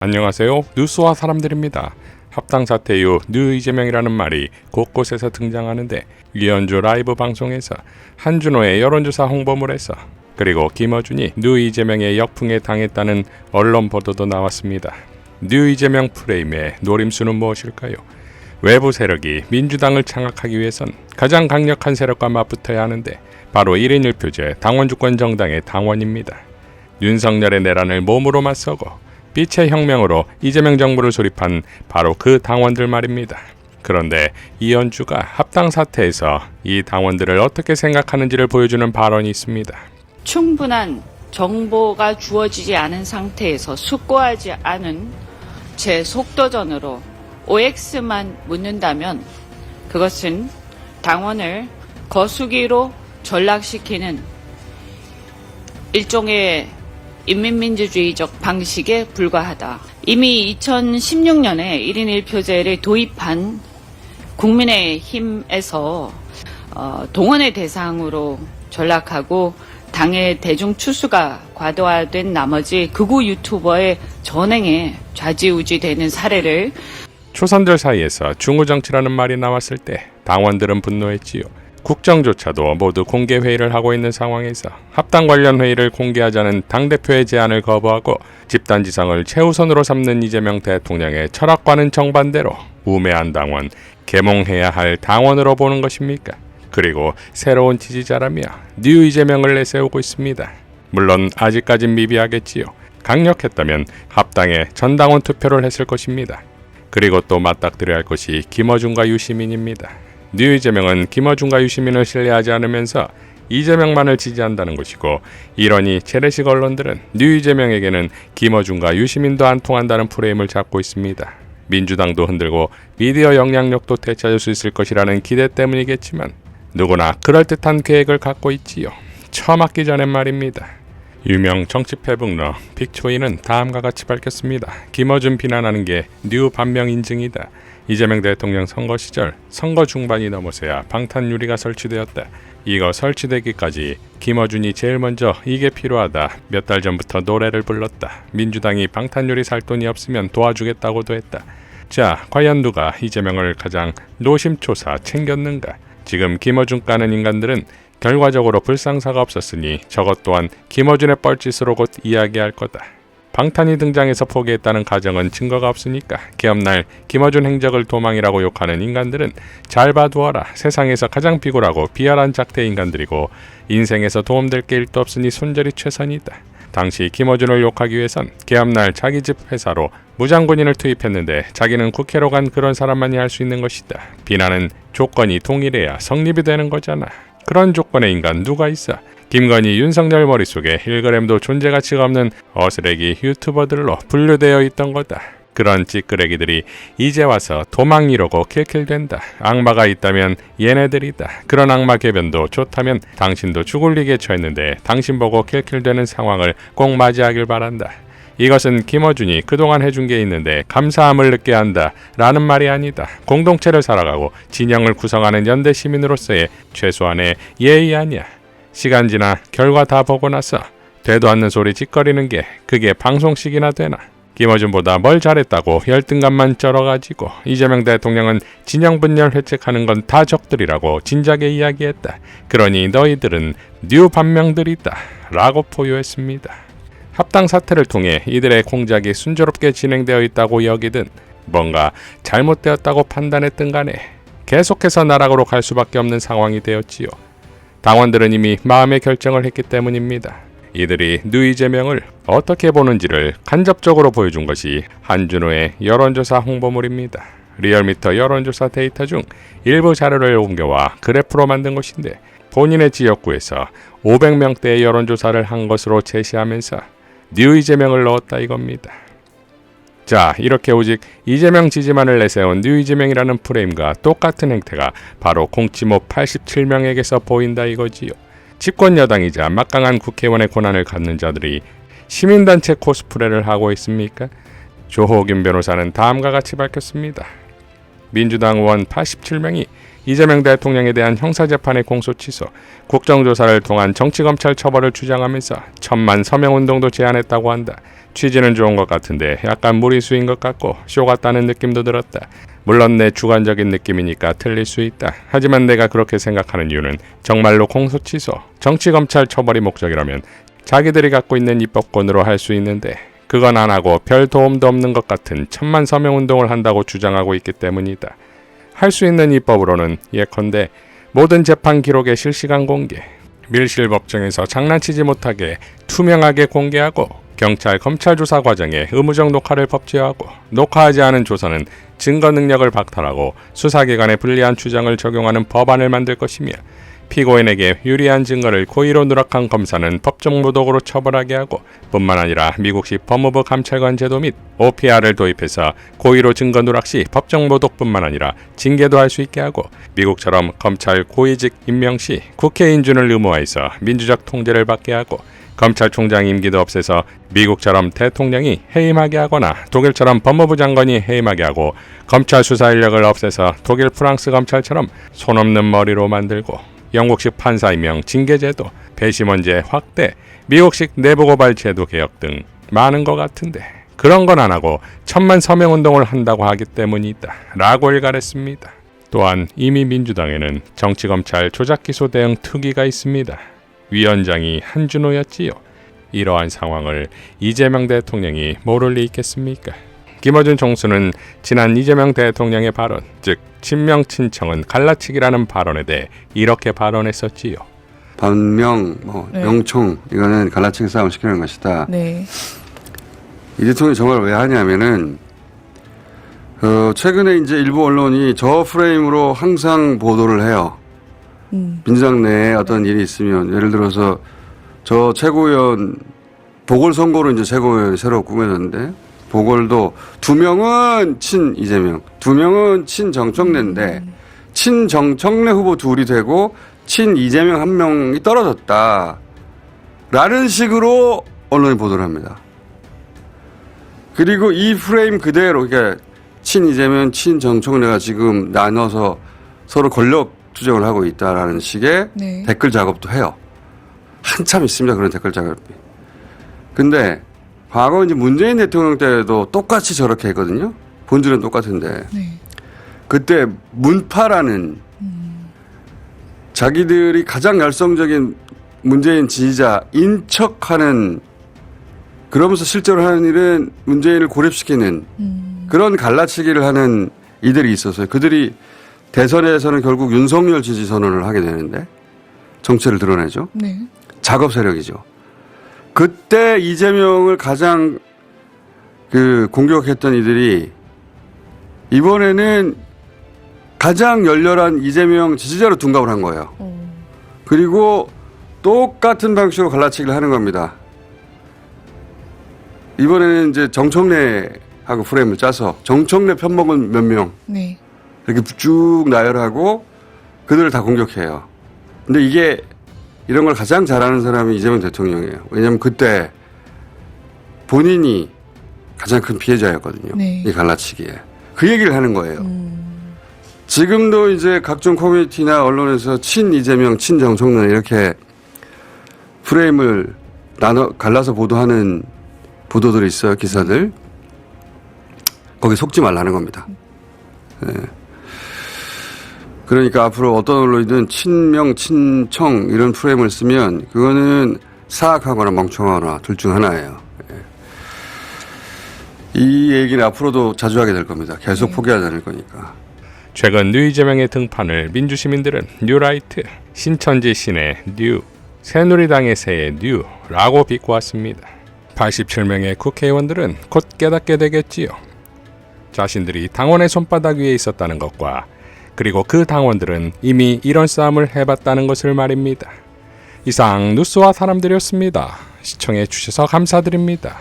안녕하세요. 뉴스와 사람들입니다. 합당 사태 이후 뉴 이재명이라는 말이 곳곳에서 등장하는데 이현주 라이브 방송에서 한준호의 여론조사 홍보물에서 그리고 김어준이 뉴 이재명의 역풍에 당했다는 언론 보도도 나왔습니다. 뉴 이재명 프레임의 노림수는 무엇일까요? 외부 세력이 민주당을 장악하기 위해선 가장 강력한 세력과 맞붙어야 하는데 바로 1인 1표제 당원주권 정당의 당원입니다. 윤석열의 내란을 몸으로 맞서고 빛의 혁명으로 이재명 정부를 수립한 바로 그 당원들 말입니다. 그런데 이현주가 합당 사태에서 이 당원들을 어떻게 생각하는지를 보여주는 발언이 있습니다. 충분한 정보가 주어지지 않은 상태에서 숙고하지 않은 제 속도전으로 OX만 묻는다면 그것은 당원을 거수기로 전락시키는 일종의 인민민주주의적 방식에 불과하다. 이미 2016년에 1인 1표제를 도입한 국민의힘에서 동원의 대상으로 전락하고 당의 대중 추수가 과도화된 나머지 극우 유튜버의 전행에 좌지우지되는 사례를 초선들 사이에서 중우정치라는 말이 나왔을 때 당원들은 분노했지요. 국정조차도 모두 공개회의를 하고 있는 상황에서 합당 관련 회의를 공개하자는 당대표의 제안을 거부하고 집단지성을 최우선으로 삼는 이재명 대통령의 철학과는 정반대로 우매한 당원, 계몽해야 할 당원으로 보는 것입니까? 그리고 새로운 지지자라며 뉴 이재명을 내세우고 있습니다. 물론 아직까진 미비하겠지요. 강력했다면 합당에 전당원 투표를 했을 것입니다. 그리고 또 맞닥뜨려야 할 것이 김어준과 유시민입니다. 뉴 이재명은 김어준과 유시민을 신뢰하지 않으면서 이재명만을 지지한다는 것이고, 이러니 재래식 언론들은 뉴 이재명에게는 김어준과 유시민도 안 통한다는 프레임을 잡고 있습니다. 민주당도 흔들고 미디어 영향력도 되찾을 수 있을 것이라는 기대 때문이겠지만 누구나 그럴듯한 계획을 갖고 있지요. 처음 맞기 전엔 말입니다. 유명 정치 패북러 빅초이는 다음과 같이 밝혔습니다. 김어준 비난하는 게 뉴 반명 인증이다. 이재명 대통령 선거 시절 선거 중반이 넘어서야 방탄유리가 설치되었다. 이거 설치되기까지 김어준이 제일 먼저 이게 필요하다. 몇 달 전부터 노래를 불렀다. 민주당이 방탄유리 살 돈이 없으면 도와주겠다고도 했다. 자, 과연 누가 이재명을 가장 노심초사 챙겼는가? 지금 김어준 까는 인간들은 결과적으로 불상사가 없었으니 저것 또한 김어준의 뻘짓으로 곧 이야기할 거다. 방탄이 등장해서 포기했다는 가정은 증거가 없으니까 개업날 김어준 행적을 도망이라고 욕하는 인간들은 잘 봐두어라. 세상에서 가장 비굴하고 비열한 작태 인간들이고 인생에서 도움될 게 일도 없으니 손절이 최선이다. 당시 김어준을 욕하기 위해선 개업날 자기 집 회사로 무장군인을 투입했는데 자기는 국회로 간 그런 사람만이 할 수 있는 것이다. 비난은 조건이 동일해야 성립이 되는 거잖아. 그런 조건의 인간 누가 있어? 김건희, 윤석열 머릿속에 1g도 존재가치가 없는 어스레기 유튜버들로 분류되어 있던 거다. 그런 찌끄레기들이 이제 와서 도망 이러고 킬킬댄다. 악마가 있다면 얘네들이다. 그런 악마 개변도 좋다면 당신도 죽을 리게 처했는데 당신 보고 킬킬대는 상황을 꼭 맞이하길 바란다. 이것은 김어준이 그동안 해준 게 있는데 감사함을 느껴야 한다 라는 말이 아니다. 공동체를 살아가고 진영을 구성하는 연대 시민으로서의 최소한의 예의 아니야. 시간 지나 결과 다 보고 나서 되도 않는 소리 짓거리는 게 그게 방송식이나 되나. 김어준보다 뭘 잘했다고 열등감만 쩔어가지고 이재명 대통령은 진영 분열 회책하는 건 다 적들이라고 진작에 이야기했다. 그러니 너희들은 뉴 반명들이다 라고 포효했습니다. 합당 사태를 통해 이들의 공작이 순조롭게 진행되어 있다고 여기든 뭔가 잘못되었다고 판단했든 간에 계속해서 나락으로 갈 수밖에 없는 상황이 되었지요. 당원들은 이미 마음의 결정을 했기 때문입니다. 이들이 뉴 이재명을 어떻게 보는지를 간접적으로 보여준 것이 한준호의 여론조사 홍보물입니다. 리얼미터 여론조사 데이터 중 일부 자료를 옮겨와 그래프로 만든 것인데 본인의 지역구에서 500명대의 여론조사를 한 것으로 제시하면서 뉴 이재명을 넣었다 이겁니다. 자, 이렇게 오직 이재명 지지만을 내세운 뉴 이재명이라는 프레임과 똑같은 행태가 바로 공치모 87명에게서 보인다 이거지요. 집권 여당이자 막강한 국회의원의 권한을 갖는 자들이 시민단체 코스프레를 하고 있습니까? 조호균 변호사는 다음과 같이 밝혔습니다. 민주당 의원 87명이 이재명 대통령에 대한 형사재판의 공소 취소, 국정조사를 통한 정치검찰 처벌을 주장하면서 1000만 서명운동도 제안했다고 한다. 취지는 좋은 것 같은데 약간 무리수인 것 같고 쇼 같다는 느낌도 들었다. 물론 내 주관적인 느낌이니까 틀릴 수 있다. 하지만 내가 그렇게 생각하는 이유는 정말로 공소 취소, 정치검찰 처벌이 목적이라면 자기들이 갖고 있는 입법권으로 할 수 있는데 그건 안 하고 별 도움도 없는 것 같은 1000만 서명운동을 한다고 주장하고 있기 때문이다. 할 수 있는 입법으로는 예컨대 모든 재판 기록의 실시간 공개, 밀실법정에서 장난치지 못하게 투명하게 공개하고 경찰, 검찰 조사 과정에 의무적 녹화를 법제화하고 녹화하지 않은 조사는 증거 능력을 박탈하고 수사기관에 불리한 추정을 적용하는 법안을 만들 것이며 피고인에게 유리한 증거를 고의로 누락한 검사는 법정 모독으로 처벌하게 하고 뿐만 아니라 미국식 법무부 감찰관 제도 및 OPR을 도입해서 고의로 증거 누락 시 법정 모독뿐만 아니라 징계도 할 수 있게 하고 미국처럼 검찰 고위직 임명 시 국회 인준을 의무화해서 민주적 통제를 받게 하고 검찰총장 임기도 없애서 미국처럼 대통령이 해임하게 하거나 독일처럼 법무부 장관이 해임하게 하고 검찰 수사 인력을 없애서 독일 프랑스 검찰처럼 손 없는 머리로 만들고 영국식 판사 임명 징계제도, 배심원제 확대, 미국식 내부고발 제도 개혁 등 많은 것 같은데 그런 건 안 하고 1000만 서명운동을 한다고 하기 때문이다 라고 일갈했습니다. 또한 이미 민주당에는 정치검찰 조작기소 대응 특위가 있습니다. 위원장이 한준호였지요. 이러한 상황을 이재명 대통령이 모를 리 있겠습니까? 김어준 총수는 지난 이재명 대통령의 발언, 즉 친명 친청은 갈라치기라는 발언에 대해 이렇게 발언했었지요. 반명, 명청 이거는 갈라치기 싸움을 시키는 것이다. 네. 이 대통령이 정말 왜 하냐면은 최근에 이제 일부 언론이 저 프레임으로 항상 보도를 해요. 민주당 내에 어떤 일이 있으면 예를 들어서 저 최고위원 보궐선거로 이제 최고위원이 새로 꾸며졌는데 보궐도 2명은 친 이재명, 2명은 친 정청래인데 친 정청래 후보 둘이 되고 친 이재명 1명이 떨어졌다. 라는 식으로 언론이 보도를 합니다. 그리고 이 프레임 그대로 그러니까 친 이재명, 친 정청래가 지금 나눠서 서로 권력 투쟁을 하고 있다라는 식의 네. 댓글 작업도 해요. 한참 있습니다. 그런 댓글 작업이. 근데 과거 이제 문재인 대통령 때도 똑같이 저렇게 했거든요. 본질은 똑같은데. 네. 그때 문파라는 자기들이 가장 열성적인 문재인 지지자인 척하는 그러면서 실제로 하는 일은 문재인을 고립시키는 그런 갈라치기를 하는 이들이 있었어요. 그들이 대선에서는 결국 윤석열 지지 선언을 하게 되는데 정체를 드러내죠. 네. 작업 세력이죠. 그때 이재명을 가장 공격했던 이들이 이번에는 가장 열렬한 이재명 지지자로 둔갑을 한 거예요. 그리고 똑같은 방식으로 갈라치기를 하는 겁니다. 이번에는 이제 정청래하고 프레임을 짜서 정청래 편먹은 몇 명. 네. 이렇게 쭉 나열하고 그들을 다 공격해요. 근데 이게 이런 걸 가장 잘하는 사람이 이재명 대통령이에요. 왜냐하면 그때 본인이 가장 큰 피해자였거든요. 네. 이 갈라치기에. 그 얘기를 하는 거예요. 지금도 이제 각종 커뮤니티나 언론에서 친 이재명, 친 정청래 이렇게 프레임을 갈라서 보도하는 보도들이 있어요. 기사들. 거기 속지 말라는 겁니다. 네. 그러니까 앞으로 어떤 언론이든 친명, 친청 이런 프레임을 쓰면 그거는 사악하거나 멍청하거나 둘 중 하나예요. 이 얘기는 앞으로도 자주 하게 될 겁니다. 계속 포기하지 않을 거니까. 최근 뉴 이재명의 등판을 민주시민들은 뉴라이트, 신천지 신의 뉴, 새누리당의 새의 뉴라고 비꼬았습니다. 87명의 국회의원들은 곧 깨닫게 되겠지요. 자신들이 당원의 손바닥 위에 있었다는 것과 그리고 그 당원들은 이미 이런 싸움을 해봤다는 것을 말입니다. 이상 뉴스와 사람들이었습니다. 시청해 주셔서 감사드립니다.